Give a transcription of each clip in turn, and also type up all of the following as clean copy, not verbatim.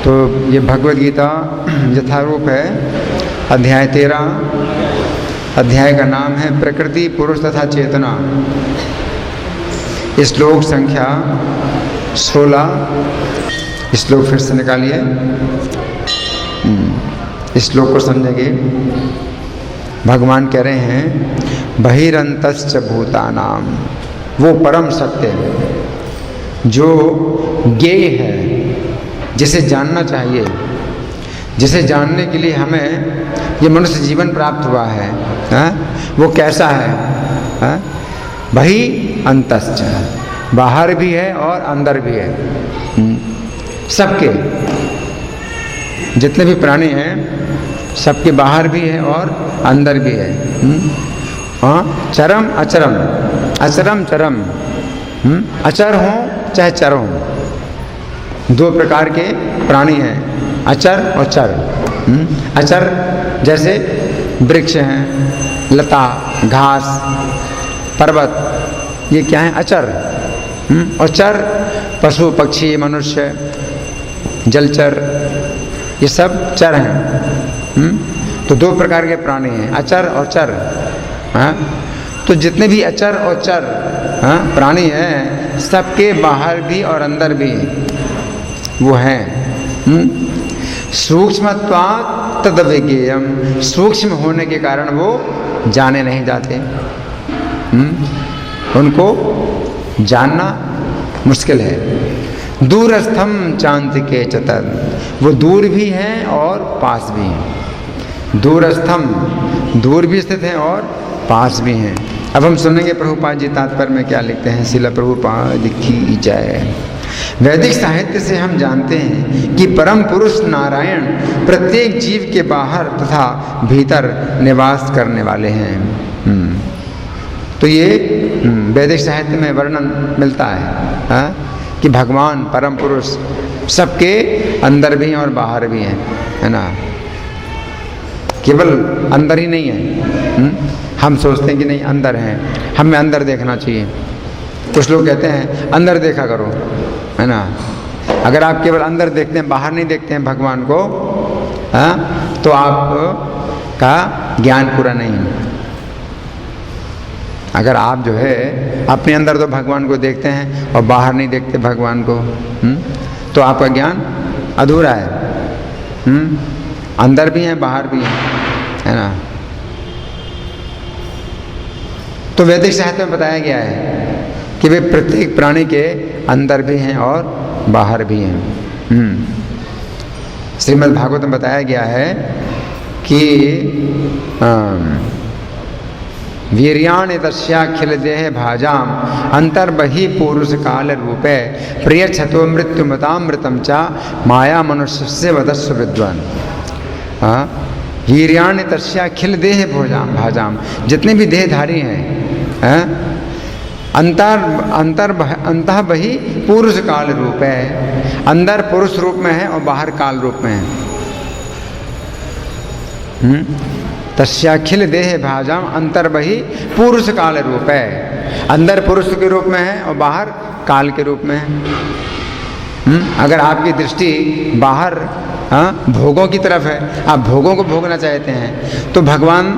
तो ये भगवद गीता यथारूप है, अध्याय 13, अध्याय का नाम है प्रकृति पुरुष तथा चेतना। श्लोक संख्या 16। श्लोक फिर से निकालिए, इस श्लोक को समझेंगे। भगवान कह रहे हैं बहिरंतश्च भूतानाम, वो परम सत्य जो ज्ञेय है, जिसे जानना चाहिए, जिसे जानने के लिए हमें ये मनुष्य जीवन प्राप्त हुआ है, वो कैसा है? बहि अंतश्च, बाहर भी है और अंदर भी है। सबके जितने भी प्राणी हैं सबके बाहर भी है और अंदर भी है। चरम अचरम, अचरम चरम, अचर हों चाहे चर हों, दो प्रकार के प्राणी हैं, अचर और चर। अचर जैसे वृक्ष हैं, लता, घास, पर्वत, ये क्या है? अचर। और चर पशु पक्षी मनुष्य जलचर, ये सब चर हैं। तो दो प्रकार के प्राणी हैं, अचर और चर। तो जितने भी अचर और चर प्राणी हैं सबके बाहर भी और अंदर भी वो हैं। सूक्ष्मत्वात् तद्विज्ञेयम्, सूक्ष्म होने के कारण वो जाने नहीं जाते। उनको जानना मुश्किल है। दूरस्थम चांतिके चतर, वो दूर भी हैं और पास भी हैं। दूरस्थम, दूर भी स्थित हैं और पास भी हैं। अब हम सुनेंगे प्रभुपाद जी तात्पर्य में क्या लिखते हैं। श्रील प्रभुपाद की जय। वैदिक साहित्य से हम जानते हैं कि परम पुरुष नारायण प्रत्येक जीव के बाहर तथा भीतर निवास करने वाले हैं। तो ये वैदिक साहित्य में वर्णन मिलता है कि भगवान परम पुरुष सबके अंदर भी हैं और बाहर भी हैं, है ना। केवल अंदर ही नहीं है। हम सोचते हैं कि नहीं अंदर हैं, हमें अंदर देखना चाहिए। कुछ लोग कहते हैं अंदर देखा करो, है ना। अगर आप केवल अंदर देखते हैं, बाहर नहीं देखते हैं भगवान को, तो आपका ज्ञान पूरा नहीं है। अगर आप जो है अपने अंदर तो भगवान को देखते हैं और बाहर नहीं देखते भगवान को, तो आपका ज्ञान अधूरा है। अंदर भी है बाहर भी है ना। तो वैदिक साहित्य में बताया गया है कि वे प्रत्येक प्राणी के अंदर भी हैं और बाहर भी हैं। श्रीमद् भागवत में बताया गया है कि वीर्याणि तस्याखिल देह भाजाम अंतर्बहि पुरुष काल रूपे प्रियच्छतो मृत्युमतामृतम चा माया मनुष्य से वदस्व विद्वान। वीर्याणि तस्याखिल देह भाजाम, जितने भी देहधारी हैं, अंतः बहि पुरुष काल रूप है, अंदर पुरुष रूप में है और बाहर काल रूप में है। तस्याखिल देह भाजाम अंतर्बहि पुरुष काल रूप है, अंदर पुरुष के रूप में है और बाहर काल के रूप में है। अगर आपकी दृष्टि बाहर भोगों की तरफ है, आप भोगों को भोगना चाहते हैं, तो भगवान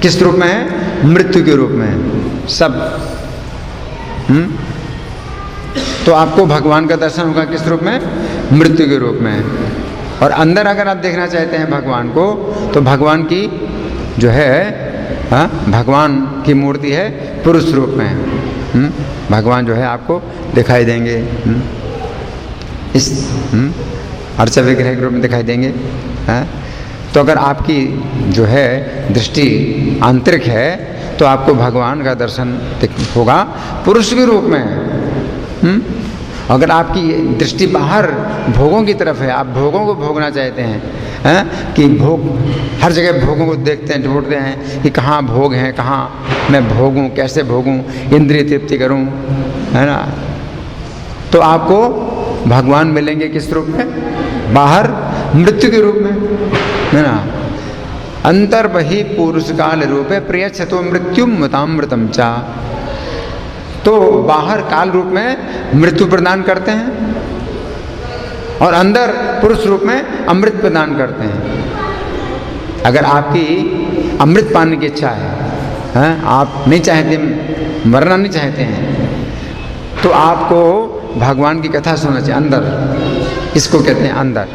किस रूप में है? मृत्यु के रूप में है सब। तो आपको भगवान का दर्शन होगा किस रूप में? मृत्यु के रूप में। और अंदर अगर आप देखना चाहते हैं भगवान को, तो भगवान की जो है भगवान की मूर्ति है पुरुष रूप में। भगवान जो है आपको दिखाई देंगे इस अर्चा विग्रह के रूप में दिखाई देंगे। तो अगर आपकी जो है दृष्टि आंतरिक है तो आपको भगवान का दर्शन होगा पुरुष के रूप में। अगर आपकी दृष्टि बाहर भोगों की तरफ है, आप भोगों को भोगना चाहते हैं, कि भोग हर जगह भोगों को देखते हैं, ढूंढते हैं कि कहाँ भोग हैं, कहाँ मैं भोगूं, कैसे भोगूं, इंद्रिय तृप्ति करूं, है ना। तो आपको भगवान मिलेंगे किस रूप में? बाहर मृत्यु के रूप में, है ना। अंतर्बहि पुरुष काल रूपे प्रियच्छतो मृत्युम मतामृतम चा। तो बाहर काल रूप में मृत्यु प्रदान करते हैं और अंदर पुरुष रूप में अमृत प्रदान करते हैं। अगर आपकी अमृत पाने की इच्छा है, आप नहीं चाहते, मरना नहीं चाहते हैं, तो आपको भगवान की कथा सुनना चाहिए। अंदर, इसको कहते हैं अंदर।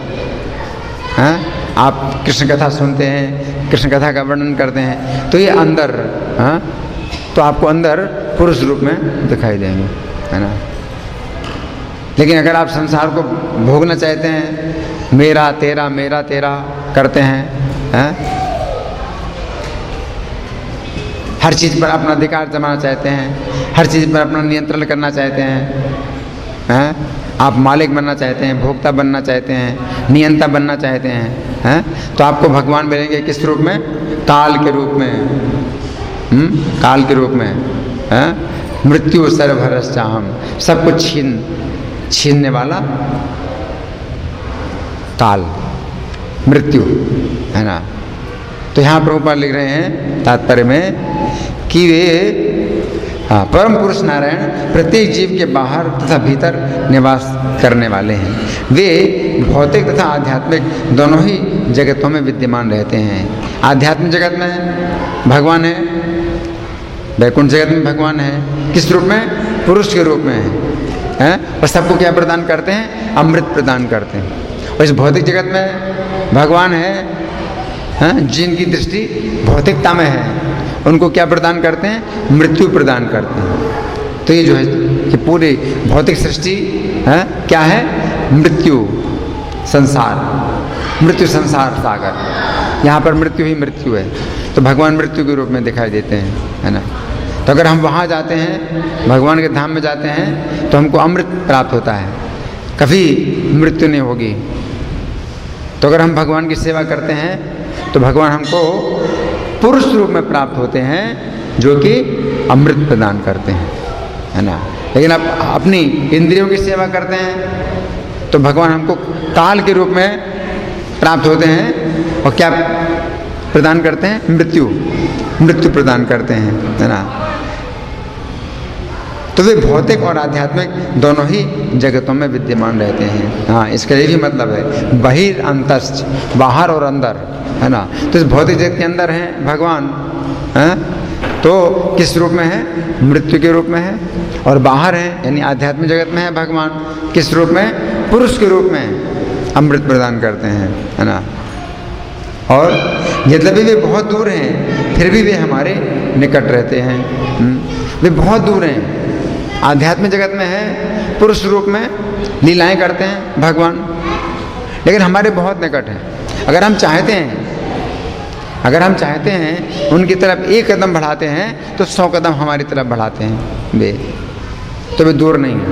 आप कृष्ण कथा सुनते हैं, कृष्ण कथा का वर्णन करते हैं, तो ये अंदर, तो आपको अंदर पुरुष रूप में दिखाई देंगे, है ना। लेकिन अगर आप संसार को भोगना चाहते हैं, मेरा तेरा करते हैं, हर चीज़ पर अपना अधिकार जमाना चाहते हैं, हर चीज़ पर अपना नियंत्रण करना चाहते हैं, आप मालिक बनना चाहते हैं, भोक्ता बनना चाहते हैं, नियंता बनना चाहते हैं, तो आपको भगवान मिलेंगे किस रूप में? काल के रूप में। काल के रूप में, मृत्यु सर्वहरश्चाहम्, सब कुछ छीनने वाला काल, मृत्यु, है ना। तो यहाँ प्रभुपाद लिख रहे हैं तात्पर्य में कि वे परम पुरुष नारायण प्रत्येक जीव के बाहर तथा भीतर निवास करने वाले हैं। वे भौतिक तथा आध्यात्मिक दोनों ही जगतों में विद्यमान रहते हैं। आध्यात्मिक जगत में भगवान है, वैकुंठ जगत में भगवान है, किस रूप में? पुरुष के रूप में है। और सबको क्या प्रदान करते हैं? अमृत प्रदान करते हैं। और इस भौतिक जगत में भगवान है, जिनकी दृष्टि भौतिकता में है, उनको क्या प्रदान करते हैं? मृत्यु प्रदान करते हैं। तो ये जो है कि पूरी भौतिक सृष्टि क्या है? मृत्यु संसार, मृत्यु संसार सागर। यहाँ पर मृत्यु ही मृत्यु है, तो भगवान मृत्यु के रूप में दिखाई देते हैं, है ना। तो अगर हम वहाँ जाते हैं, भगवान के धाम में जाते हैं, तो हमको अमृत प्राप्त होता है, कभी मृत्यु नहीं होगी। तो अगर हम भगवान की सेवा करते हैं तो भगवान हमको पुरुष रूप में प्राप्त होते हैं, जो कि अमृत प्रदान करते हैं, है ना। लेकिन आप अपनी इंद्रियों की सेवा करते हैं तो भगवान हमको काल के रूप में प्राप्त होते हैं, और क्या प्रदान करते हैं? मृत्यु प्रदान करते हैं, है ना। तो वे भौतिक और आध्यात्मिक दोनों ही जगतों में विद्यमान रहते हैं। हाँ, इसका ये भी मतलब है बहिर अंतश्च, बाहर और अंदर, है ना। तो इस भौतिक जगत के अंदर हैं भगवान, तो किस रूप में है? मृत्यु के रूप में है। और बाहर है यानी आध्यात्मिक जगत में है भगवान, किस रूप में? पुरुष के रूप में अमृत प्रदान करते हैं, है ना। और यद्यपि वे बहुत दूर हैं, फिर भी वे हमारे निकट रहते हैं। वे बहुत दूर हैं, आध्यात्मिक जगत में है, पुरुष रूप में लीलाएं करते हैं भगवान, लेकिन हमारे बहुत निकट हैं। अगर हम चाहते हैं उनकी तरफ एक कदम बढ़ाते हैं तो 100 कदम हमारी तरफ बढ़ाते हैं वे, तो वे दूर नहीं हैं।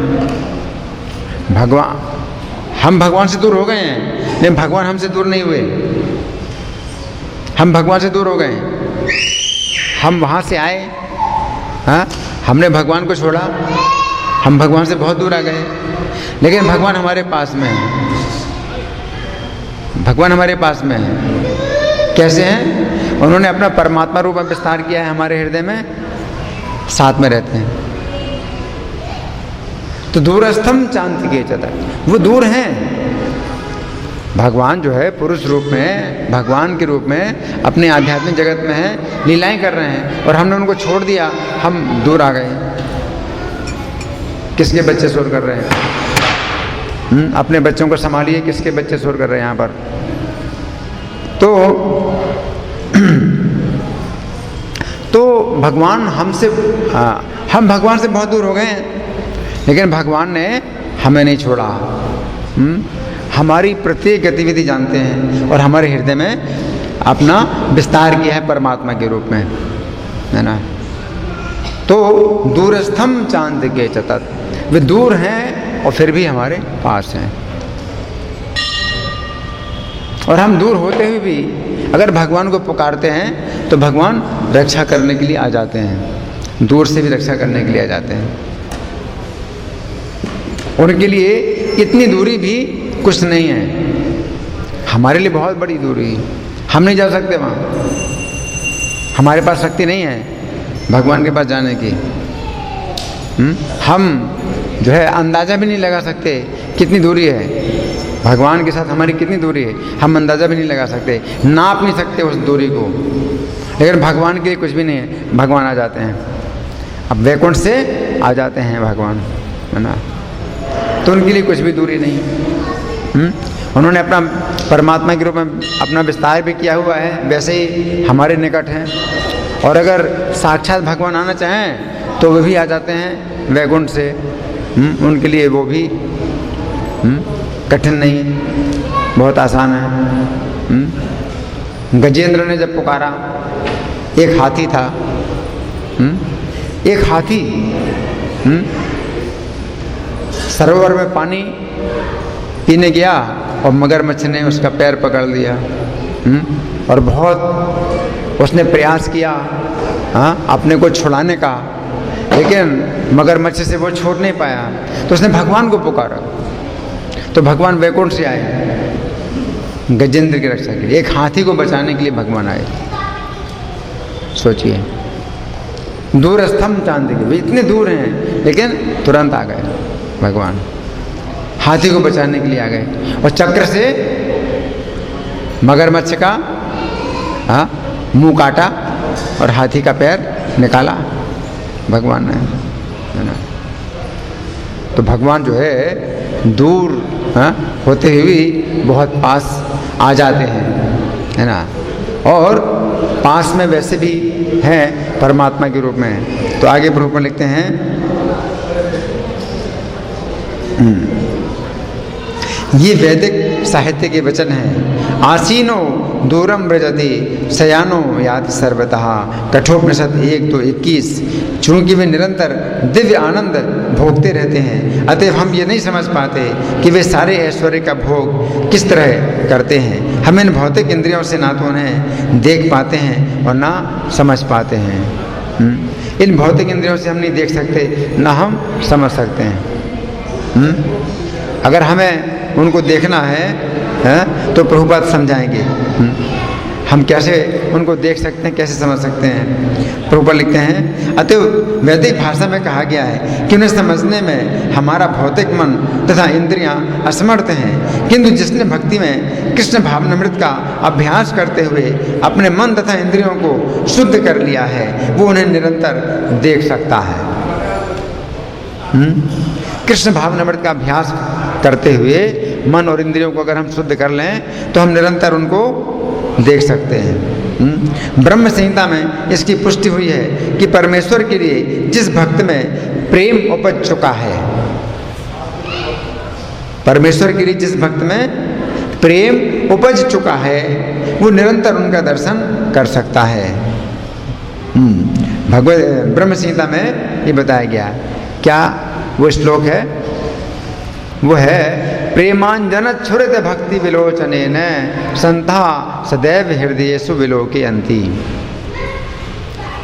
हम भगवान से दूर हो गए हैं, लेकिन भगवान हमसे दूर नहीं हुए। हम भगवान से दूर हो गए, हम वहाँ से आए, हमने भगवान को छोड़ा, हम भगवान से बहुत दूर आ गए, लेकिन भगवान हमारे पास में है। भगवान हमारे पास में है। कैसे हैं? उन्होंने अपना परमात्मा रूप में विस्तार किया है हमारे हृदय में, साथ में रहते हैं। तो दूरस्थम चांतिके चतर, वो दूर हैं। भगवान जो है पुरुष रूप में, भगवान के रूप में अपने आध्यात्मिक जगत में है, लीलाएं कर रहे हैं, और हमने उनको छोड़ दिया, हम दूर आ गए। किसके बच्चे शोर कर रहे हैं? अपने बच्चों को संभालिए, किसके बच्चे शोर कर रहे हैं यहाँ पर? तो भगवान हम भगवान से बहुत दूर हो गए हैं, लेकिन भगवान ने हमें नहीं छोड़ा। हमारी प्रत्येक गतिविधि जानते हैं, और हमारे हृदय में अपना विस्तार किया है परमात्मा के रूप में, है ना। तो दूरस्थम चांतिके चतर, वे दूर हैं और फिर भी हमारे पास हैं। और हम दूर होते हुए भी अगर भगवान को पुकारते हैं तो भगवान रक्षा करने के लिए आ जाते हैं, दूर से भी रक्षा करने के लिए आ जाते हैं। उनके लिए इतनी दूरी भी कुछ नहीं है, हमारे लिए बहुत बड़ी दूरी। हम नहीं जा सकते वहाँ, हमारे पास शक्ति नहीं है भगवान के पास जाने की। हम जो है अंदाज़ा भी नहीं लगा सकते कितनी दूरी है। भगवान के साथ हमारी कितनी दूरी है, हम अंदाज़ा भी नहीं लगा सकते, नाप नहीं सकते उस दूरी को। लेकिन भगवान के लिए कुछ भी नहीं है, भगवान आ जाते हैं, अब वैकुंठ से आ जाते हैं भगवान, है ना। तो उनके लिए कुछ भी दूरी नहीं। उन्होंने अपना परमात्मा के रूप में अपना विस्तार भी किया हुआ है, वैसे ही हमारे निकट हैं। और अगर साक्षात भगवान आना चाहें तो वे भी आ जाते हैं वैकुंठ से। उनके लिए वो भी कठिन नहीं, बहुत आसान है। गजेंद्र ने जब पुकारा, एक हाथी था, एक हाथी सरोवर में पानी पीने गया और मगरमच्छ ने उसका पैर पकड़ लिया। और बहुत उसने प्रयास किया अपने को छुड़ाने का, लेकिन मगरमच्छ से वो छोड़ नहीं पाया। तो उसने भगवान को पुकारा, तो भगवान वैकुंठ से आए गजेंद्र की रक्षा के लिए। एक हाथी को बचाने के लिए भगवान आए। सोचिए, दूरस्थम चांद के, वे इतने दूर हैं लेकिन तुरंत आ गए भगवान, हाथी को बचाने के लिए आ गए। और चक्र से मगरमच्छ का मुंह काटा और हाथी का पैर निकाला भगवान ने, है ना। तो भगवान जो है दूर होते हुए भी बहुत पास आ जाते हैं, है ना। और पास में वैसे भी हैं परमात्मा के रूप में। तो आगे प्रभुपाद लिखते हैं, ये वैदिक साहित्य के वचन हैं। आसीनो दूरम व्रजति शयानो याति सर्वतः, कठोपनिषद 1:21। चूँकि वे निरंतर दिव्य आनंद भोगते रहते हैं, अतएव हम ये नहीं समझ पाते कि वे सारे ऐश्वर्य का भोग किस तरह करते हैं। हम इन भौतिक इंद्रियों से ना तो उन्हें देख पाते हैं और ना समझ पाते हैं। इन भौतिक इंद्रियों से हम नहीं देख सकते, ना हम समझ सकते हैं। अगर हमें उनको देखना है तो प्रभुपाद समझाएंगे हम कैसे उनको देख सकते हैं, कैसे समझ सकते हैं। प्रभुपाद लिखते हैं, अतः वैदिक भाषा में कहा गया है कि उन्हें समझने में हमारा भौतिक मन तथा इंद्रियां असमर्थ हैं, किंतु जिसने भक्ति में कृष्ण भावनामृत का अभ्यास करते हुए अपने मन तथा इंद्रियों को शुद्ध कर लिया है, वो उन्हें निरंतर देख सकता है। कृष्ण भावनामृत का अभ्यास करते हुए मन और इंद्रियों को अगर हम शुद्ध कर लें तो हम निरंतर उनको देख सकते हैं। ब्रह्म संहिता में इसकी पुष्टि हुई है कि परमेश्वर के लिए जिस भक्त में प्रेम उपज चुका है, परमेश्वर के लिए जिस भक्त में प्रेम उपज चुका है, वो निरंतर उनका दर्शन कर सकता है। भगवत ब्रह्म संहिता में ये बताया गया। क्या वो श्लोक है? वो है, प्रेमांजन छुरित भक्ति विलोचनेन संता सदैव हृदयेषु विलोकयन्ति।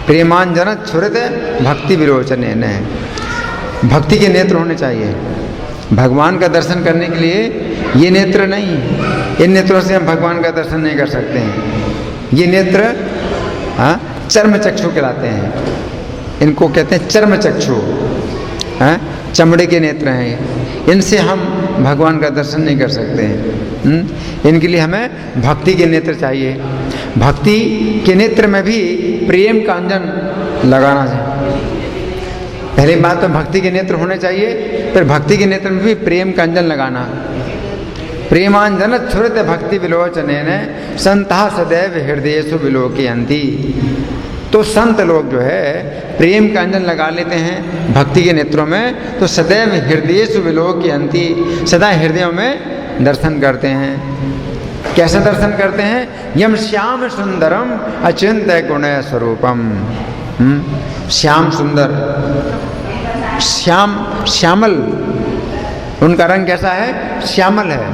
प्रेमांजन छुरित भक्ति विलोचनेन, भक्ति के नेत्र होने चाहिए। भगवान का दर्शन करने के लिए ये नेत्र नहीं, इन नेत्रों से हम भगवान का दर्शन नहीं कर सकते हैं। ये नेत्र चर्म चक्षु कहलाते हैं, इनको कहते हैं चर्म चक्षु, चमड़े के नेत्र हैं। इनसे हम भगवान का दर्शन नहीं कर सकते हैं। इनके लिए हमें भक्ति के नेत्र चाहिए। भक्ति के नेत्र में भी प्रेम का अंजन लगाना चाहिए। पहली बात तो भक्ति के नेत्र होने चाहिए, फिर भक्ति के नेत्र में भी प्रेम का अंजन लगाना। प्रेमांजन छुरित भक्ति विलोचनेन संता सदैव हृदयेषु विलोकयन्ति। तो संत लोग जो है प्रेम का अंजन लगा लेते हैं भक्ति के नेत्रों में, तो सदैव हृदयेषु विलोकयन्ति, सदा हृदयों में दर्शन करते हैं। कैसे दर्शन करते हैं? यम श्याम सुंदरम अचिंत्य गुणय स्वरूपम। श्याम सुंदर, श्यामल, उनका रंग कैसा है? श्यामल है,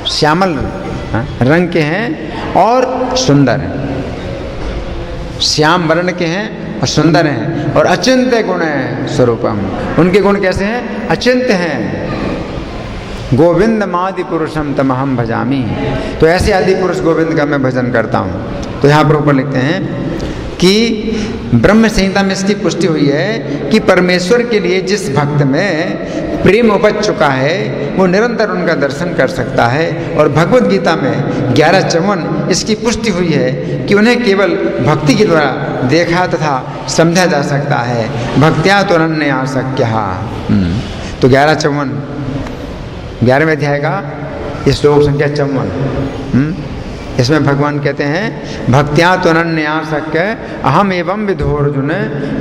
श्यामल रंग के हैं और सुंदर हैं। श्याम वर्ण के हैं और सुंदर हैं। और अचिंत्य गुण है स्वरूपम, उनके गुण कैसे हैं? अचिंत्य हैं। गोविंद मादि पुरुषम तमहम भजामी, तो ऐसे आदि पुरुष गोविंद का मैं भजन करता हूँ। तो यहाँ पर ऊपर लिखते हैं कि ब्रह्म संहिता में इसकी पुष्टि हुई है कि परमेश्वर के लिए जिस भक्त में प्रेम उपज चुका है वो निरंतर उनका दर्शन कर सकता है। और भगवत गीता में 11:54 इसकी पुष्टि हुई है कि उन्हें केवल भक्ति के द्वारा देखा तथा समझा जा सकता है। भक्त्या तो अनन्य आसक्य। तो 11:54 11वें अध्याय का इस श्लोक संख्या 54, इसमें भगवान कहते हैं भक्त्या तो अनन्यासक्य अहम एवं विधोर्जुन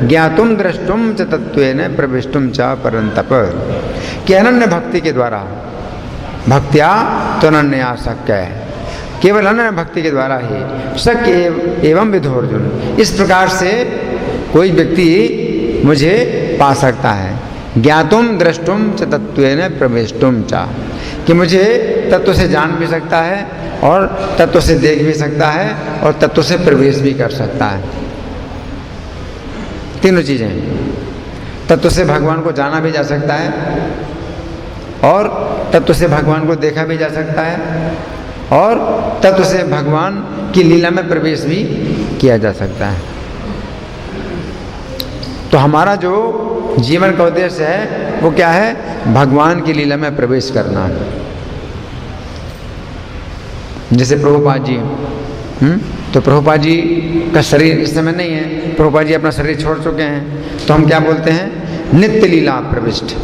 ज्ञातुम द्रष्टुम च तत्वेन प्रविष्टुम च परंतप। कि अनन्य भक्ति के द्वारा, भक्त्या तो अनन्यासक्य, केवल अनन्य भक्ति के द्वारा ही शक्य एवं विधोर्जुन, इस प्रकार से कोई व्यक्ति मुझे पा सकता है। ज्ञातुम द्रष्टुम च तत्वेन प्रविष्टुम च, कि मुझे तत्व से जान भी सकता है और तत्व से देख भी सकता है और तत्व से प्रवेश भी कर सकता है। तीनों चीज़ें, तत्व से भगवान को जाना भी जा सकता है और तत्व से भगवान को देखा भी जा सकता है और तत्व से भगवान की लीला में प्रवेश भी किया जा सकता है। तो हमारा जो जीवन का उद्देश्य है वो क्या है? भगवान की लीला में प्रवेश करना। जैसे प्रभुपाद जी, तो प्रभुपाद जी का शरीर इस समय नहीं है, प्रभुपाद जी अपना शरीर छोड़ चुके हैं, तो हम क्या बोलते हैं? नित्य लीला प्रविष्ट।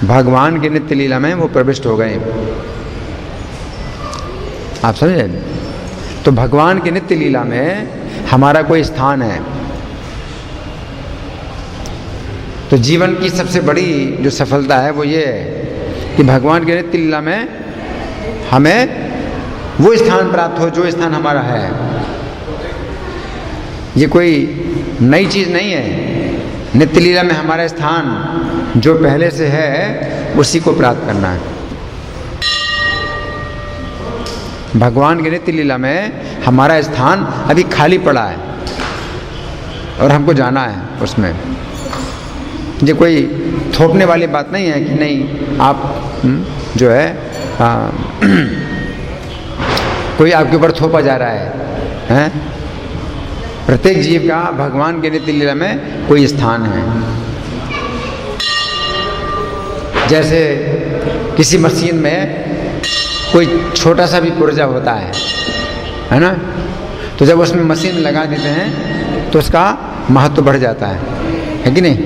भगवान की नित्य लीला में वो प्रविष्ट हो गए। आप समझे? तो भगवान की नित्य लीला में हमारा कोई स्थान है। तो जीवन की सबसे बड़ी जो सफलता है वो ये है कि भगवान की नित्य लीला में हमें वो स्थान प्राप्त हो जो स्थान हमारा है। ये कोई नई चीज़ नहीं है। नित्य लीला में हमारा स्थान जो पहले से है उसी को प्राप्त करना है। भगवान की नित्य लीला में हमारा स्थान अभी खाली पड़ा है और हमको जाना है उसमें। ये कोई थोपने वाली बात नहीं है कि नहीं आप जो है कोई आपके ऊपर थोपा जा रहा है, प्रत्येक जीव का भगवान के नित्य लीला में कोई स्थान है। जैसे किसी मशीन में कोई छोटा सा भी पुर्जा होता है ना, तो जब उसमें मशीन लगा देते हैं तो उसका महत्व बढ़ जाता है कि नहीं?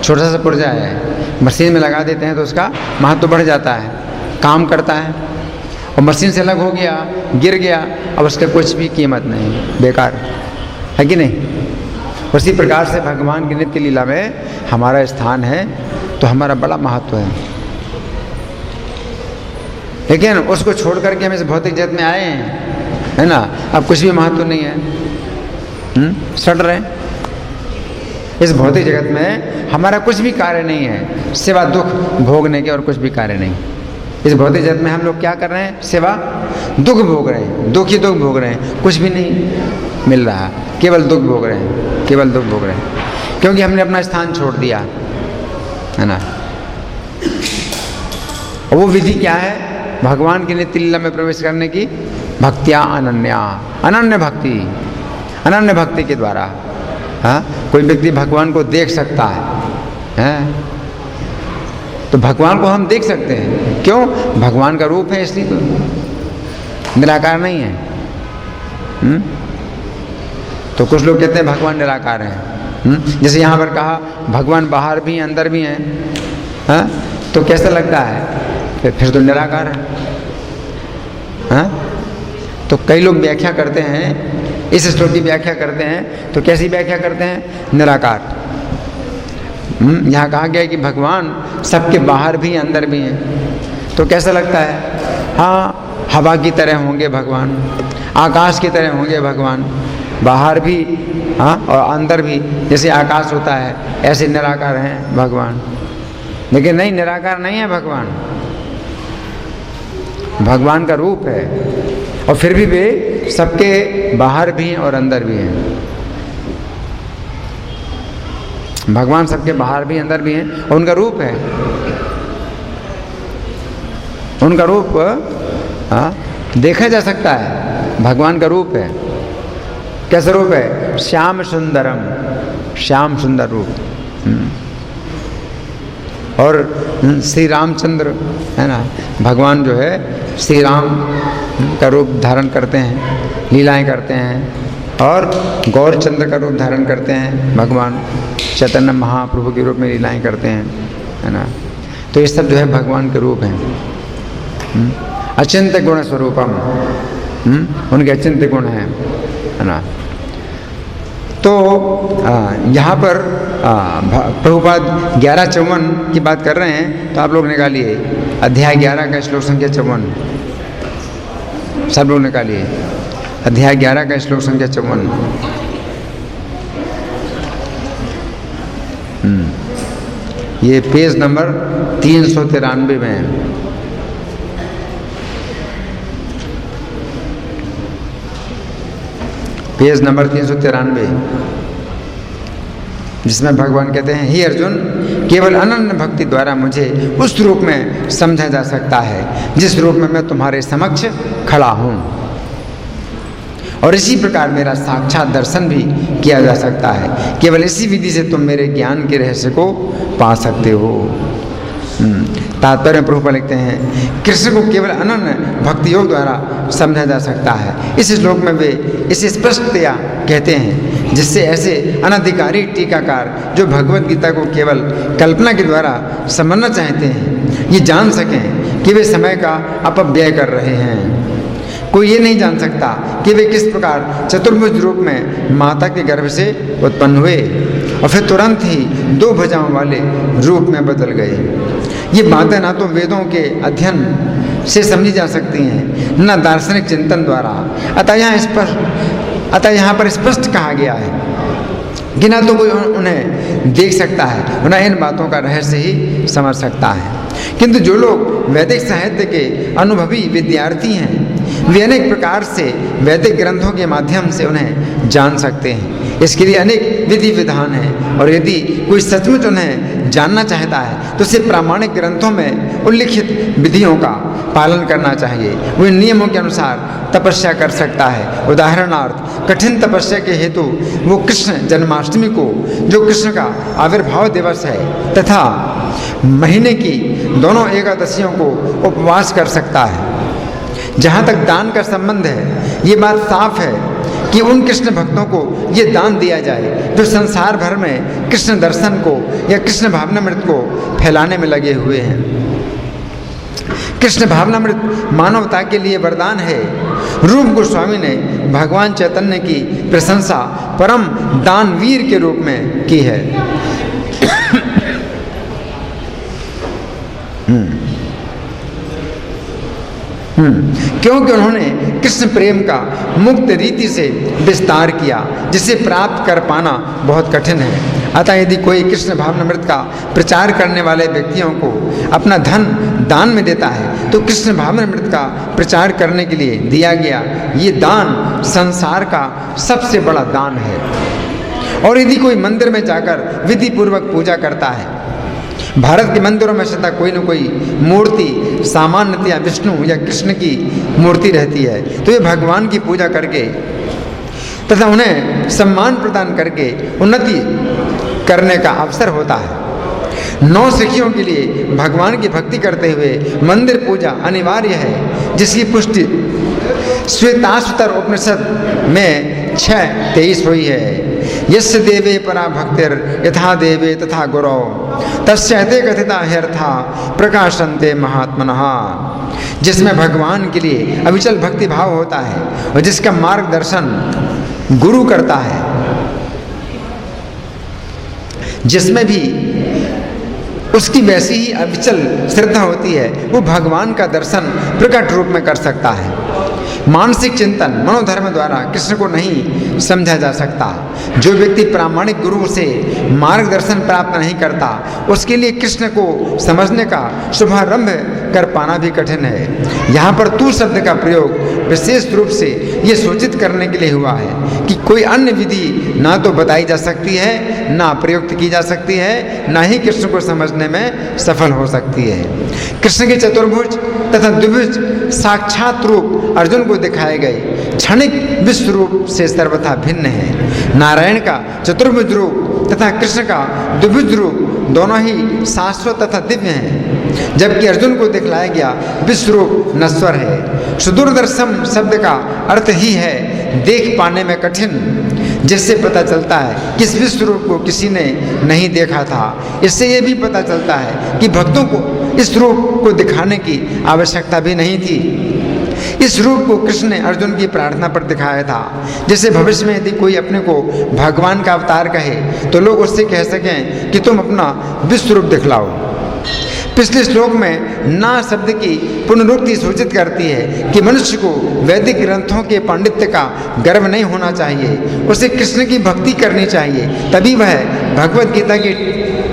छोटा सा पुर्जा है, मशीन में लगा देते हैं तो उसका महत्व बढ़ जाता है, काम करता है। और मशीन से अलग हो गया, गिर गया, अब उसका कुछ भी कीमत नहीं, बेकार है कि नहीं? उसी प्रकार से भगवान की नित्य लीला में हमारा स्थान है तो हमारा बड़ा महत्व है। लेकिन उसको छोड़ करके हम इस भौतिक जगत में आए हैं, है ना, अब कुछ भी महत्व नहीं है, सड़ रहे हैं। इस भौतिक जगत में हमारा कुछ भी कार्य नहीं है सिवा दुख भोगने के, और कुछ भी कार्य नहीं। इस भौतिक जगत में हम लोग क्या कर रहे हैं? सिवा दुख भोग रहे हैं, दुख ही दुख भोग रहे हैं, कुछ भी नहीं मिल रहा, केवल दुख भोग रहे हैं, केवल दुख भोग रहे हैं, क्योंकि हमने अपना स्थान छोड़ दिया है ना। और वो विधि क्या है? भगवान की नित्य लीला में प्रवेश करने की भक्त्या अनन्या, अनन्य भक्ति, अनन्य भक्ति के द्वारा कोई व्यक्ति भगवान को देख सकता है। तो भगवान को हम देख सकते हैं, क्यों? भगवान का रूप है इसलिए, तो निराकार नहीं है। तो कुछ लोग कहते हैं भगवान निराकार है, जैसे यहाँ पर कहा भगवान बाहर भी हैं अंदर भी हैं, तो कैसा लगता है? फिर तो निराकार है। तो कई लोग व्याख्या करते हैं, इस श्लोक की व्याख्या करते हैं, तो कैसी व्याख्या करते हैं? निराकार। यहाँ कहा गया है कि भगवान सबके बाहर भी अंदर भी हैं, तो कैसा लगता है? हाँ, हवा की तरह होंगे भगवान, आकाश की तरह होंगे भगवान, बाहर भी और अंदर भी, जैसे आकाश होता है ऐसे निराकार हैं भगवान। लेकिन नहीं, निराकार नहीं है भगवान, भगवान का रूप है, और फिर भी वे सबके बाहर भी हैं और अंदर भी हैं। भगवान सबके बाहर भी अंदर भी हैं और उनका रूप है, उनका रूप देखा जा सकता है, भगवान का रूप है। कैसा रूप है? श्याम सुंदरम, श्याम सुंदर रूप। और श्री रामचंद्र है ना, भगवान जो है श्री राम का रूप धारण करते हैं, लीलाएं करते हैं, और गौरचंद्र का रूप धारण करते हैं, भगवान चैतन्य महाप्रभु के रूप में लीलाएं करते हैं, है ना। तो ये सब जो है भगवान के रूप हैं। अचिंत्य गुण स्वरूपम, उनके अचिंत्य गुण हैं, है ना। तो यहाँ पर प्रभुपाद 1154 की बात कर रहे हैं, तो आप लोग निकालिए अध्याय 11 का श्लोक संख्या 54, सब लोग निकालिए अध्याय 11 का श्लोक संख्या 54। ये पेज नंबर 393 में है। पेज नंबर 393, जिसमें भगवान कहते हैं, हे अर्जुन, केवल अनन्य भक्ति द्वारा मुझे उस रूप में समझा जा सकता है जिस रूप में मैं तुम्हारे समक्ष खड़ा हूँ, और इसी प्रकार मेरा साक्षात दर्शन भी किया जा सकता है। केवल इसी विधि से तुम मेरे ज्ञान के रहस्य को पा सकते हो। तात्पर्य प्रभुपाद लिखते हैं, कृष्ण को केवल अनन्य भक्ति योग द्वारा समझा जा सकता है। इस श्लोक में वे इसे स्पष्टतया कहते हैं, जिससे ऐसे अनधिकारी टीकाकार जो भगवत गीता को केवल कल्पना के द्वारा समझना चाहते हैं, ये जान सकें कि वे समय का अपव्यय कर रहे हैं। कोई ये नहीं जान सकता कि वे किस प्रकार चतुर्भुज रूप में माता के गर्भ से उत्पन्न हुए और फिर तुरंत ही 2 भुजाओं वाले रूप में बदल गए। ये बातें ना तो वेदों के अध्ययन से समझी जा सकती हैं, न दार्शनिक चिंतन द्वारा। अतः यहाँ पर स्पष्ट कहा गया है कि ना तो कोई उन्हें देख सकता है, न इन बातों का रहस्य ही समझ सकता है। किंतु जो लोग वैदिक साहित्य के अनुभवी विद्यार्थी हैं, वे अनेक प्रकार से वैदिक ग्रंथों के माध्यम से उन्हें जान सकते हैं। इसके लिए अनेक विधि विधान हैं, और यदि कोई सचमुच उन्हें जानना चाहता है तो उसे प्रामाणिक ग्रंथों में उल्लिखित विधियों का पालन करना चाहिए। वो इन नियमों के अनुसार तपस्या कर सकता है। उदाहरणार्थ, कठिन तपस्या के हेतु वो कृष्ण जन्माष्टमी को, जो कृष्ण का आविर्भाव दिवस है, तथा महीने की दोनों एकादशियों को उपवास कर सकता है। जहाँ तक दान का संबंध है, ये बात साफ है कि उन कृष्ण भक्तों को ये दान दिया जाए जो संसार भर में कृष्ण दर्शन को या कृष्ण भावनामृत को फैलाने में लगे हुए हैं। कृष्ण भावनामृत मानवता के लिए वरदान है। रूप गोस्वामी ने भगवान चैतन्य की प्रशंसा परम दानवीर के रूप में की है। क्योंकि उन्होंने कृष्ण प्रेम का मुक्त रीति से विस्तार किया, जिसे प्राप्त कर पाना बहुत कठिन है। अतः यदि कोई कृष्ण भावनामृत का प्रचार करने वाले व्यक्तियों को अपना धन दान में देता है, तो कृष्ण भावनामृत का प्रचार करने के लिए दिया गया ये दान संसार का सबसे बड़ा दान है। और यदि कोई मंदिर में जाकर विधि पूर्वक पूजा करता है, भारत के मंदिरों में सदा कोई न कोई मूर्ति सामान्यतया विष्णु या कृष्ण की मूर्ति रहती है, तो ये भगवान की पूजा करके तथा उन्हें सम्मान प्रदान करके उन्नति करने का अवसर होता है। 9 सिखियों के लिए भगवान की भक्ति करते हुए मंदिर पूजा अनिवार्य है, जिसकी पुष्टि श्वेताश्वतर उपनिषद में 6:23 हुई है। यस्य देवे परा भक्तिर यथा देवे तथा गुरौ तस्यते कथिता ह्यर्था प्रकाशन्ते महात्मनः। जिसमें भगवान के लिए अविचल भक्ति भाव होता है और जिसका मार्गदर्शन गुरु करता है, जिसमें भी उसकी वैसी ही अविचल श्रद्धा होती है, वो भगवान का दर्शन प्रकट रूप में कर सकता है। मानसिक चिंतन मनोधर्म द्वारा कृष्ण को नहीं समझा जा सकता। जो व्यक्ति प्रामाणिक गुरु से मार्गदर्शन प्राप्त नहीं करता, उसके लिए कृष्ण को समझने का शुभारंभ कर पाना भी कठिन है। यहाँ पर तू शब्द का प्रयोग विशेष रूप से ये सूचित करने के लिए हुआ है कि कोई अन्य विधि ना तो बताई जा सकती है, ना प्रयुक्त की जा सकती है, ना ही कृष्ण को समझने में सफल हो सकती है। कृष्ण के चतुर्भुज तथा द्विभुज साक्षात रूप अर्जुन को दिखाए गए, क्षणिक विश्व रूप से सर्वथा भिन्न है। नारायण का चतुर्भुज रूप तथा कृष्ण का द्विभुज रूप दोनों ही शाश्वत तथा दिव्य हैं, जबकि अर्जुन को दिखलाया गया विश्व रूप नश्वर है। सुदूरदर्शन शब्द का अर्थ ही है देख पाने में कठिन, जिससे पता चलता है कि इस विश्व रूप को किसी ने नहीं देखा था। इससे ये भी पता चलता है कि भक्तों को इस रूप को दिखाने की आवश्यकता भी नहीं थी। इस रूप को कृष्ण ने अर्जुन की प्रार्थना पर दिखाया था, जैसे भविष्य में यदि कोई अपने को भगवान का अवतार कहे तो लोग उससे कह सकें कि तुम अपना विश्व रूप दिखलाओ। पिछले श्लोक में ना शब्द की पुनरुक्ति सूचित करती है कि मनुष्य को वैदिक ग्रंथों के पांडित्य का गर्व नहीं होना चाहिए, उसे कृष्ण की भक्ति करनी चाहिए, तभी वह भगवत गीता की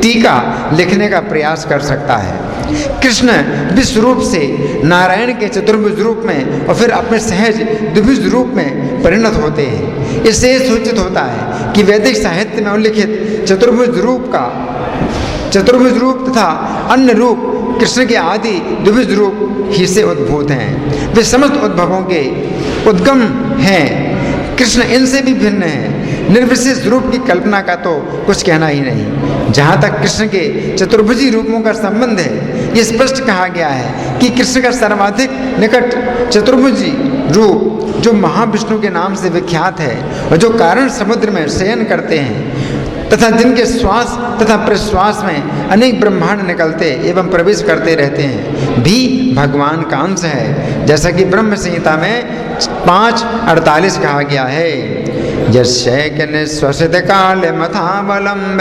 टीका लिखने का प्रयास कर सकता है। कृष्ण विश्व रूप से नारायण के चतुर्भुज रूप में और फिर अपने सहज द्विभुज रूप में परिणत होते हैं। इससे सूचित होता है कि वैदिक साहित्य में उल्लिखित चतुर्भुज रूप तथा अन्य रूप कृष्ण के आदि द्विभुज रूप ही से उद्भूत हैं। वे समस्त उद्भवों के उद्गम हैं। कृष्ण इनसे भी भिन्न है। निर्विशेष रूप की कल्पना का तो कुछ कहना ही नहीं। जहाँ तक कृष्ण के चतुर्भुजी रूपों का संबंध है, ये स्पष्ट कहा गया है कि कृष्ण का सर्वाधिक निकट चतुर्भुजी रूप जो महाविष्णु के नाम से विख्यात है और जो कारण समुद्र में शयन करते हैं तथा जिनके श्वास तथा प्रश्वास में अनेक ब्रह्मांड निकलते एवं प्रवेश करते रहते हैं, भी भगवान का अंश है, जैसा कि ब्रह्म संहिता में 5:48 कहा गया है। यस्यैक निःश्वसित काले मथावलंब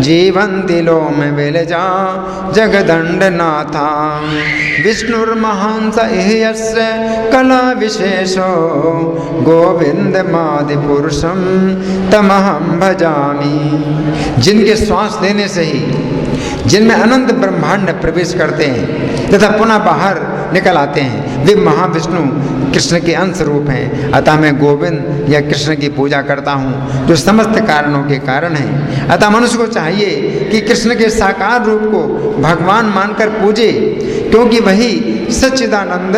जीवन्ति लोम विलजा जगदण्डनाथा विष्णुर्महांस इह्यस्य कला विशेषो गोविंदमादि पुरुषम तमहं भजामि। जिनके श्वास लेने से ही जिनमें अनंत ब्रह्मांड प्रवेश करते हैं तथा पुनः बाहर निकल आते हैं, वे महाविष्णु कृष्ण के अंश रूप हैं। अतः मैं गोविंद या कृष्ण की पूजा करता हूँ जो समस्त कारणों के कारण हैं। अतः मनुष्य को चाहिए कि कृष्ण के साकार रूप को भगवान मानकर पूजे, क्योंकि वही सच्चिदानंद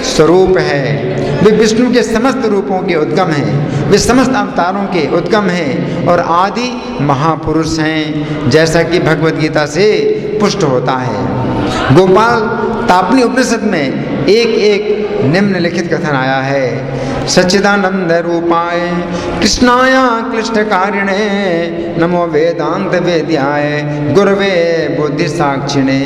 स्वरूप है। वे विष्णु के समस्त रूपों के उद्गम हैं, वे समस्त अवतारों के उद्गम हैं और आदि महापुरुष हैं, जैसा कि भगवद गीता से पुष्ट होता है। गोपाल तापनी उपनिषद में एक निम्नलिखित कथन आया है। सच्चिदानंद रूपाय कृष्णाय क्लिष्टकारिणे नमो वेदांत वेद्याय गुरवे बुद्धि साक्षिणे।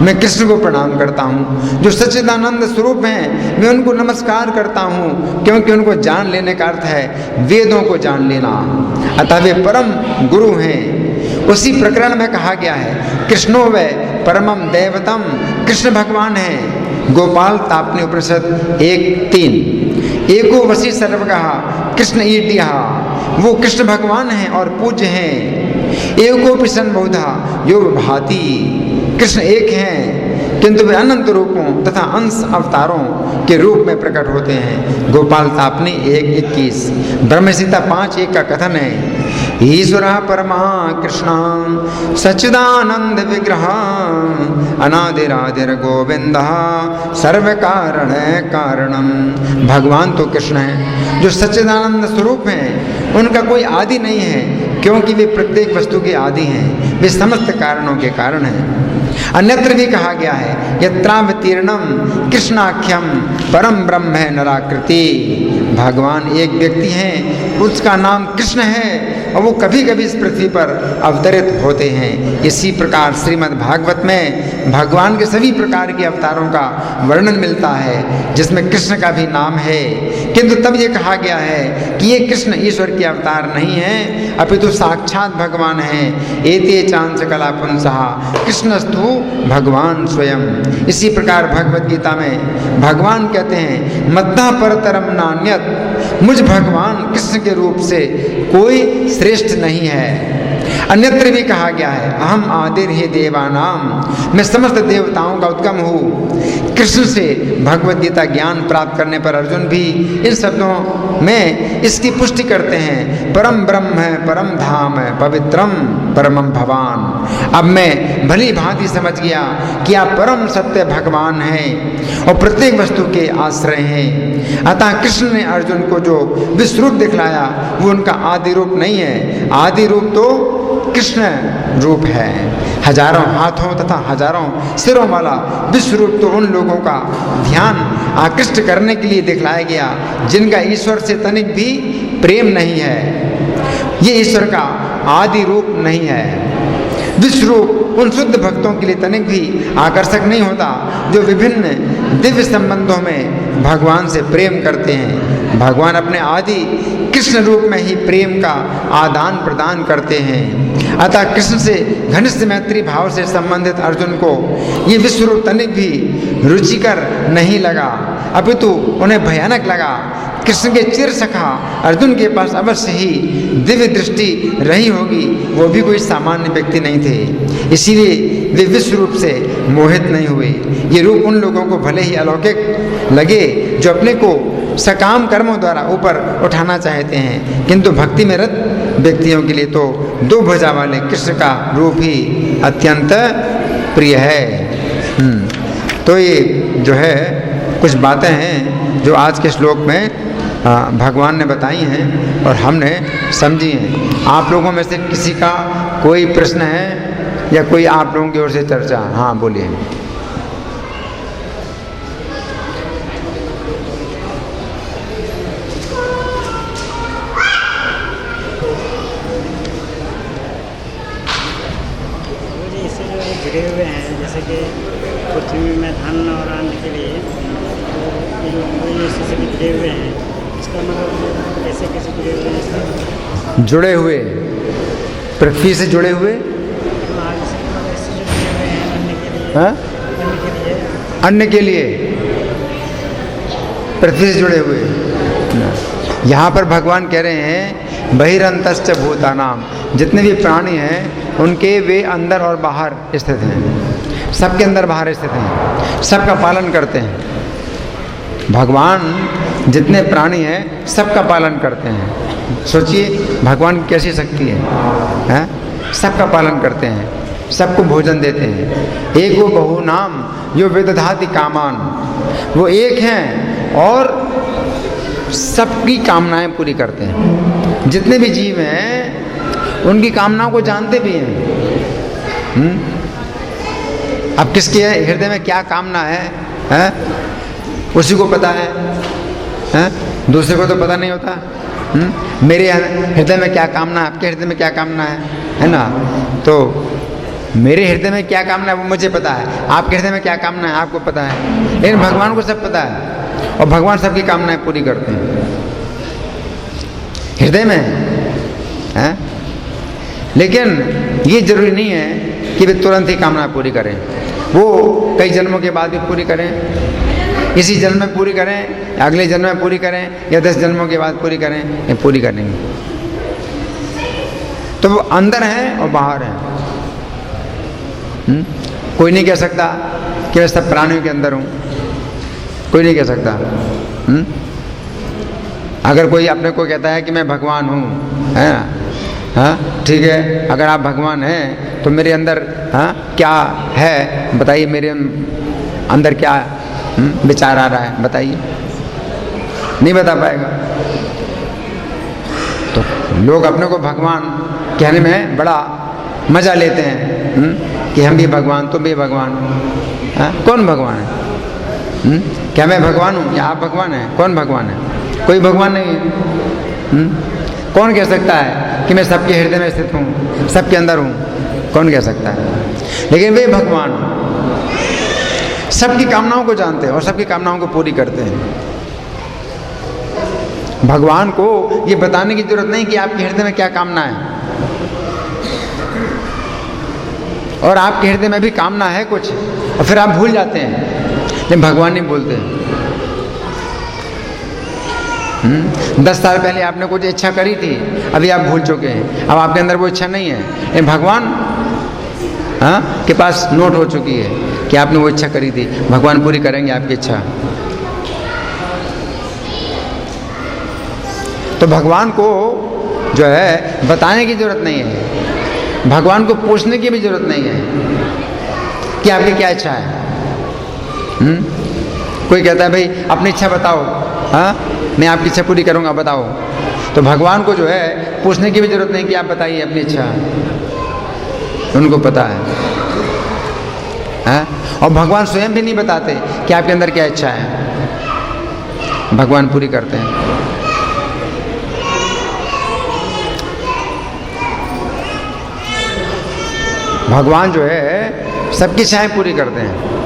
मैं कृष्ण को प्रणाम करता हूँ जो सच्चिदानंद स्वरूप हैं। मैं उनको नमस्कार करता हूँ क्योंकि उनको जान लेने का अर्थ है वेदों को जान लेना, अतः वे परम गुरु हैं। उसी प्रकरण में कहा गया है कृष्णो वै परमम दैवतम, कृष्ण भगवान है। गोपाल तापनी उपनिषद 1:3। एको वसी सर्वगः कृष्ण ईड्यः, वो कृष्ण भगवान हैं और पूज्य हैं। एको पिशन बहुधा यो भाति, कृष्ण एक हैं किंतु वे अनंत रूपों तथा अंश अवतारों के रूप में प्रकट होते हैं। गोपाल तापनी 1:21। ब्रह्म संहिता 5:1 का कथन है ईश्वरः परमा कृष्ण सच्चिदानंद विग्रह अनादिरादिर गोविंदः सर्व कारण कारणम। भगवान तो कृष्ण है जो सच्चिदानंद स्वरूप हैं, उनका कोई आदि नहीं है क्योंकि वे प्रत्येक वस्तु के आदि हैं, वे समस्त कारणों के कारण हैं। अन्यत्र भी कहा गया है यत्रावतीर्णम कृष्णाख्यम परम ब्रह्म है नराकृति। भगवान एक व्यक्ति हैं, उसका नाम कृष्ण है और वो कभी कभी इस पृथ्वी पर अवतरित होते हैं। इसी प्रकार श्रीमद् भागवत में भगवान के सभी प्रकार के अवतारों का वर्णन मिलता है जिसमें कृष्ण का भी नाम है, किंतु तब ये कहा गया है कि ये कृष्ण ईश्वर के अवतार नहीं है अपितु साक्षात भगवान हैं। एते चांस कला पुंसः कृष्णस्तु भगवान स्वयं। इसी प्रकार भगवद गीता में भगवान कहते हैं मद्दा परतरम नान्यत, मुझ भगवान कृष्ण के रूप से कोई श्रेष्ठ नहीं है। अन्यत्र भी कहा गया है, अहम आदिर ही देवानाम, मैं समस्त देवताओं का उत्तम हूँ। कृष्ण से भगवद गीता ज्ञान प्राप्त करने पर अर्जुन भी इन शब्दों में इसकी पुष्टि करते हैं, परम ब्रह्म है, परम धाम है, पवित्रम परमम भवान। अब मैं भली भांति समझ गया कि आप परम सत्य भगवान हैं और प्रत्येक वस्तु के आश्रय हैं। अतः कृष्ण ने अर्जुन को जो विश्व रूप दिखलाया वो उनका आदि रूप नहीं है, आदि रूप तो कृष्ण रूप है। हजारों हाथों तथा हजारों सिरों वाला विश्व रूप तो उन लोगों का ध्यान आकृष्ट करने के लिए दिखलाया गया जिनका ईश्वर से तनिक भी प्रेम नहीं है। ये ईश्वर का आदि रूप नहीं है। विश्व रूप उन शुद्ध भक्तों के लिए तनिक भी आकर्षक नहीं होता जो विभिन्न दिव्य संबंधों में भगवान से प्रेम करते हैं। भगवान अपने आदि कृष्ण रूप में ही प्रेम का आदान प्रदान करते हैं। अतः कृष्ण से घनिष्ठ मैत्री भाव से संबंधित अर्जुन को ये विश्व रूप तनिक भी रुचिकर नहीं लगा, अपितु उन्हें भयानक लगा। कृष्ण के चिर सखा अर्जुन के पास अवश्य ही दिव्य दृष्टि रही होगी, वो भी कोई सामान्य व्यक्ति नहीं थे, इसीलिए वे विश्व रूप से मोहित नहीं हुए। ये रूप उन लोगों को भले ही अलौकिक लगे जो अपने को सकाम कर्मों द्वारा ऊपर उठाना चाहते हैं, किंतु भक्ति में रत व्यक्तियों के लिए तो दो भुजा वाले कृष्ण का रूप ही अत्यंत प्रिय है। तो ये जो है कुछ बातें हैं जो आज के श्लोक में भगवान ने बताई हैं और हमने समझी हैं। आप लोगों में से किसी का कोई प्रश्न है या कोई आप लोगों की ओर से चर्चा? हाँ बोलिए। जुड़े हुए हैं, जैसे कि पृथ्वी में धन और अन्न के लिए तो से जुड़े हुए हैं, इसका मतलब कैसे कैसे जुड़े हुए हैं? जुड़े हुए पृथ्वी से जुड़े हुए, हाँ? अन्न के लिए पृथ्वी से जुड़े हुए। यहाँ पर भगवान कह रहे हैं बहिरंतश्च भूतानाम, जितने भी प्राणी हैं उनके वे अंदर और बाहर स्थित हैं, सबके अंदर बाहर स्थित हैं, सबका पालन करते हैं। भगवान जितने प्राणी हैं सबका पालन करते हैं। सोचिए भगवान की कैसी शक्ति है? सबका पालन करते हैं, सबको भोजन देते हैं। एक वो बहु नाम जो विदधाति कामान, वो एक हैं और सबकी कामनाएं पूरी करते हैं। जितने भी जीव हैं उनकी कामनाओं को जानते भी हैं। अब किसके हृदय में क्या कामना है? उसी को पता है, दूसरे को तो पता नहीं होता। मेरे हृदय में क्या कामना है, आपके हृदय में क्या कामना है ना? तो मेरे हृदय में क्या कामना है वो मुझे पता है, आपके हृदय में क्या कामना है आपको पता है, लेकिन भगवान को सब पता है और भगवान सबकी कामनाएं पूरी करते हैं हृदय में है। लेकिन ये जरूरी नहीं है कि वे तुरंत ही कामना पूरी करें, वो कई जन्मों के बाद भी पूरी करें, इसी जन्म में पूरी करें, अगले जन्म में पूरी करें या 10 जन्मों के बाद पूरी करें, ये पूरी करेंगे। तो वो अंदर है और बाहर है। कोई नहीं कह सकता कि मैं सब प्राणियों के अंदर हूँ, कोई नहीं कह सकता। अगर कोई अपने को कहता है कि मैं भगवान हूँ, है ना? हाँ ठीक है, अगर आप भगवान हैं तो मेरे अंदर क्या है बताइए, मेरे अंदर क्या विचार आ रहा है बताइए, नहीं बता पाएगा। तो लोग अपने को भगवान कहने में बड़ा मजा लेते हैं कि हम भी भगवान, तुम भी भगवान। कौन भगवान है? क्या मैं भगवान हूँ या आप भगवान हैं? कौन भगवान है? कोई भगवान नहीं है। कौन कह सकता है कि मैं सबके हृदय में स्थित हूँ, सबके अंदर हूँ? कौन कह सकता है? लेकिन वे भगवान सबकी कामनाओं को जानते हैं और सबकी कामनाओं को पूरी करते हैं। भगवान को ये बताने की जरूरत नहीं कि आपके हृदय में क्या कामना है, और आपके हृदय में भी कामना है कुछ और फिर आप भूल जाते हैं, लेकिन भगवान नहीं बोलते। 10 साल पहले आपने कुछ इच्छा करी थी, अभी आप भूल चुके हैं, अब आपके अंदर वो इच्छा नहीं है। ये भगवान के पास नोट हो चुकी है कि आपने वो इच्छा करी थी, भगवान पूरी करेंगे आपकी इच्छा। तो भगवान को जो है बताने की जरूरत नहीं है, भगवान को पूछने की भी जरूरत नहीं है कि आपकी क्या इच्छा है। कोई कहता है भाई अपनी इच्छा बताओ, मैं आपकी इच्छा पूरी करूंगा, बताओ। तो भगवान को जो है पूछने की भी जरूरत नहीं कि आप बताइए अपनी इच्छा, उनको पता है। और भगवान स्वयं भी नहीं बताते कि आपके अंदर क्या इच्छा है, भगवान पूरी करते हैं। भगवान जो है सबकी इच्छाएं पूरी करते हैं।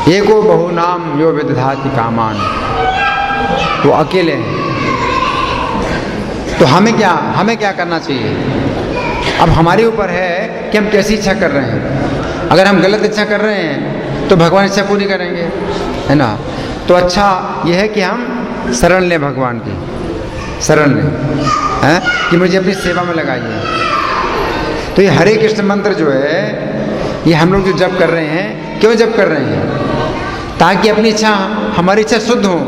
एको बहु नाम यो विदधाति कामान, वो अकेले हैं। तो हमें क्या करना चाहिए? अब हमारे ऊपर है कि हम कैसी इच्छा कर रहे हैं। अगर हम गलत इच्छा कर रहे हैं तो भगवान इच्छा पूरी करेंगे, है ना। तो अच्छा यह है कि हम शरण लें, भगवान की शरण लें, कि मुझे अपनी सेवा में लगाइए। तो ये हरे कृष्ण मंत्र जो है, ये हम लोग जो जप कर रहे हैं, क्यों जप कर रहे हैं? ताकि अपनी इच्छा, हमारी इच्छा शुद्ध हो।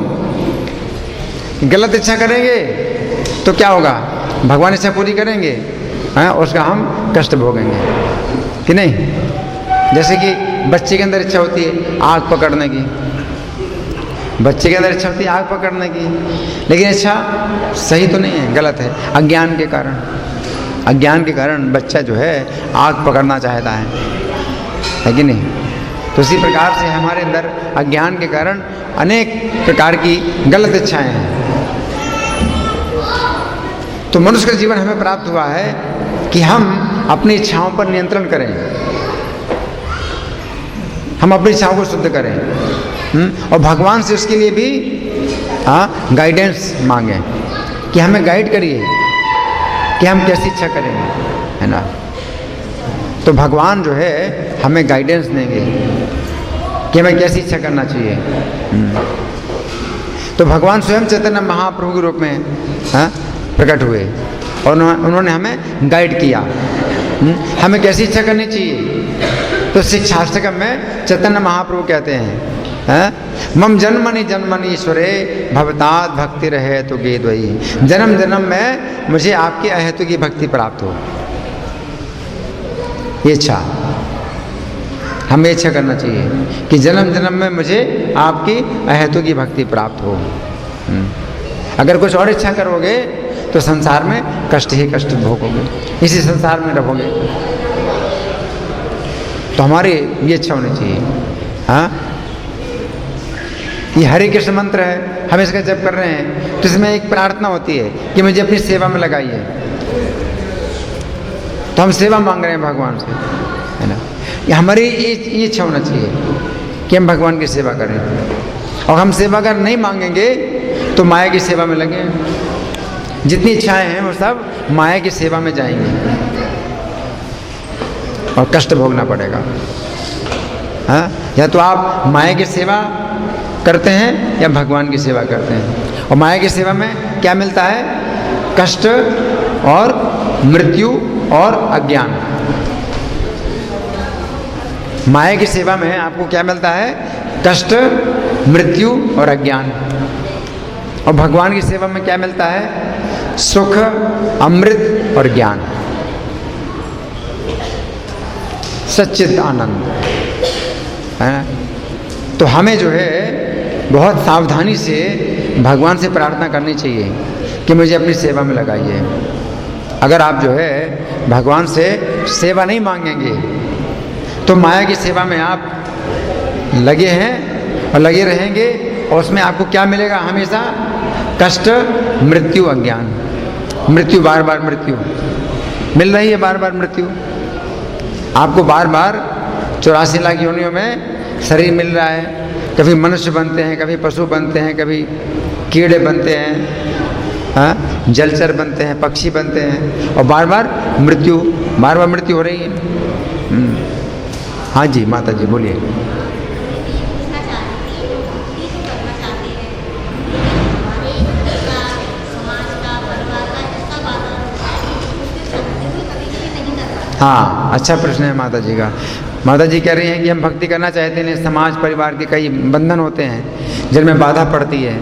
गलत इच्छा करेंगे तो क्या होगा? भगवान इच्छा पूरी करेंगे, उसका हम कष्ट भोगेंगे कि नहीं। जैसे कि बच्चे के अंदर इच्छा होती है आग पकड़ने की, बच्चे के अंदर इच्छा होती है आग पकड़ने की, लेकिन इच्छा सही तो नहीं है, गलत है। अज्ञान के कारण बच्चा जो है आग पकड़ना चाहता है कि नहीं। तो इसी प्रकार से हमारे अंदर अज्ञान के कारण अनेक प्रकार की गलत इच्छाएं हैं। तो मनुष्य का जीवन हमें प्राप्त हुआ है कि हम अपनी इच्छाओं पर नियंत्रण करें, हम अपनी इच्छाओं को शुद्ध करें, और भगवान से उसके लिए भी गाइडेंस मांगें कि हमें गाइड करिए कि हम कैसी इच्छा करेंगे, है ना। तो भगवान जो है हमें गाइडेंस देंगे कि हमें कैसी इच्छा करना चाहिए। तो भगवान स्वयं चैतन्य महाप्रभु के रूप में प्रकट हुए और उन्होंने हमें गाइड किया, हमें कैसी इच्छा करनी चाहिए। तो शिक्षाष्टकम में चैतन्य महाप्रभु कहते हैं, मम जन्मनि जन्मनि ईश्वरे भवतात भक्ति रहे तो गेद्वयी। जन्म जन्म में मुझे आपकी अहेतु की भक्ति प्राप्त हो, ये इच्छा, हमें इच्छा करना चाहिए कि जन्म जन्म में मुझे आपकी अहेतु की भक्ति प्राप्त हो। अगर कुछ और इच्छा करोगे तो संसार में कष्ट ही कष्ट भोगोगे, इसी संसार में रहोगे। तो हमारी ये इच्छा होनी चाहिए। ये हरे कृष्ण मंत्र है, हम इसका जप कर रहे हैं, तो इसमें एक प्रार्थना होती है कि मुझे अपनी सेवा में लगाइए। तो हम सेवा मांग रहे हैं भगवान से, है ना। ये हमारी ये इच्छा होना चाहिए कि हम भगवान की सेवा करें। और हम सेवा अगर नहीं मांगेंगे तो माया की सेवा में लगे, जितनी इच्छाएं हैं वो सब माया की सेवा में जाएंगी और कष्ट भोगना पड़ेगा। या तो आप माया की सेवा करते हैं या भगवान की सेवा करते हैं। और माया की सेवा में क्या मिलता है? कष्ट और मृत्यु और अज्ञान। माया की सेवा में आपको क्या मिलता है? कष्ट, मृत्यु और अज्ञान। और भगवान की सेवा में क्या मिलता है? सुख, अमृत और ज्ञान, सच्चिद आनंद, है। तो हमें जो है बहुत सावधानी से भगवान से प्रार्थना करनी चाहिए कि मुझे अपनी सेवा में लगाइए। अगर आप जो है भगवान से सेवा नहीं मांगेंगे तो माया की सेवा में आप लगे हैं और लगे रहेंगे, और उसमें आपको क्या मिलेगा? हमेशा कष्ट, मृत्यु, अज्ञान। मृत्यु, बार बार मृत्यु मिल रही है, बार बार मृत्यु आपको बार बार 84 लाख योनियों में शरीर मिल रहा है। कभी मनुष्य बनते हैं, कभी पशु बनते हैं, कभी कीड़े बनते हैं, जलचर बनते हैं, पक्षी बनते हैं, और बार बार मृत्यु हो रही है। हाँ जी माता जी बोलिए। हाँ, अच्छा प्रश्न है माता जी का। माता जी कह रही हैं कि हम भक्ति करना चाहते हैं, समाज परिवार के कई बंधन होते हैं जिनमें बाधा पड़ती है,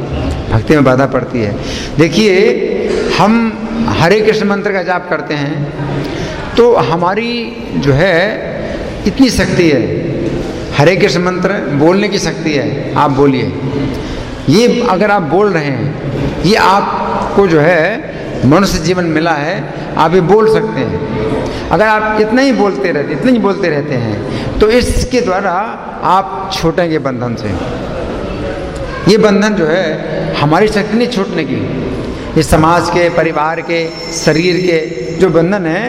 भक्ति में बाधा पड़ती है। देखिए, हम हरे कृष्ण मंत्र का जाप करते हैं तो हमारी जो है इतनी शक्ति है, हरे कृष्ण मंत्र बोलने की शक्ति है। आप बोलिए, ये अगर आप बोल रहे हैं, ये आपको जो है मनुष्य जीवन मिला है, आप ये बोल सकते हैं। अगर आप इतना ही बोलते रहते हैं तो इसके द्वारा आप छूटेंगे बंधन से। ये बंधन जो है हमारी शक्ति नहीं छूटने की, ये समाज के, परिवार के, शरीर के जो बंधन है,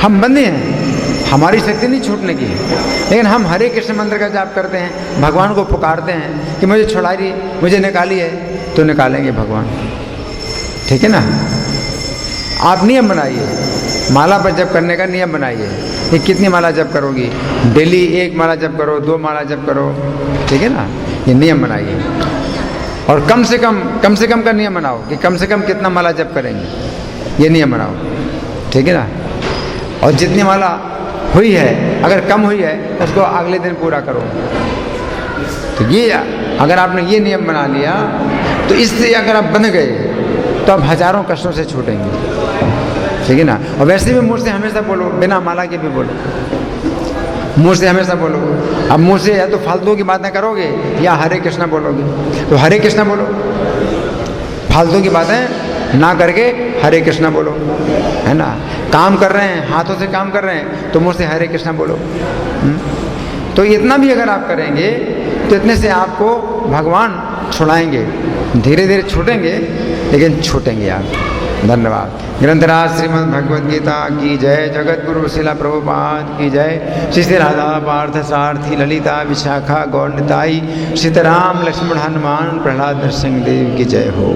हम बंधे हैं, हमारी शक्ति नहीं छूटने की। लेकिन हम हरे कृष्ण मंत्र का जाप करते हैं, भगवान को पुकारते हैं कि मुझे छुड़ाइए, मुझे निकालिए, तो निकालेंगे भगवान। ठीक है ना। आप नियम बनाइए, माला पर जप करने का नियम बनाइए कि कितनी माला जप करोगी, डेली 1 माला जप करो, 2 माला जप करो, ठीक है ना। ये नियम बनाइए और कम से कम का नियम बनाओ कि कम से कम कितना माला जप करेंगे, ये नियम बनाओ, ठीक है ना। और जितनी माला हुई है, अगर कम हुई है उसको अगले दिन पूरा करो। तो ये अगर आपने ये नियम बना लिया तो इससे अगर आप बन गए तो आप हजारों कष्टों से छूटेंगे, ठीक है ना। और वैसे भी मुँह से हमेशा बोलो, बिना माला के भी बोलो, मुँह से हमेशा बोलो। अब मुँह से या तो फालतू की बातें करोगे या हरे कृष्णा बोलोगे, तो हरे कृष्णा बोलो, फालतू की बातें ना करके हरे कृष्णा बोलो, है ना। काम कर रहे हैं, हाथों से काम कर रहे हैं, तो मुँह से हरे कृष्णा बोलो। तो इतना भी अगर आप करेंगे तो इतने से आपको भगवान छुड़ाएंगे, धीरे धीरे छूटेंगे, लेकिन छूटेंगे आप। धन्यवाद। ग्रंथराज श्रीमद् भगवद गीता की जय। जगत गुरु शिला प्रभुपाद की जय। श्री श्री राधा पार्थ सारथी ललिता विशाखा गौर निताई। सीताराम लक्ष्मण हनुमान प्रहलाद नरसिंह देव की जय हो।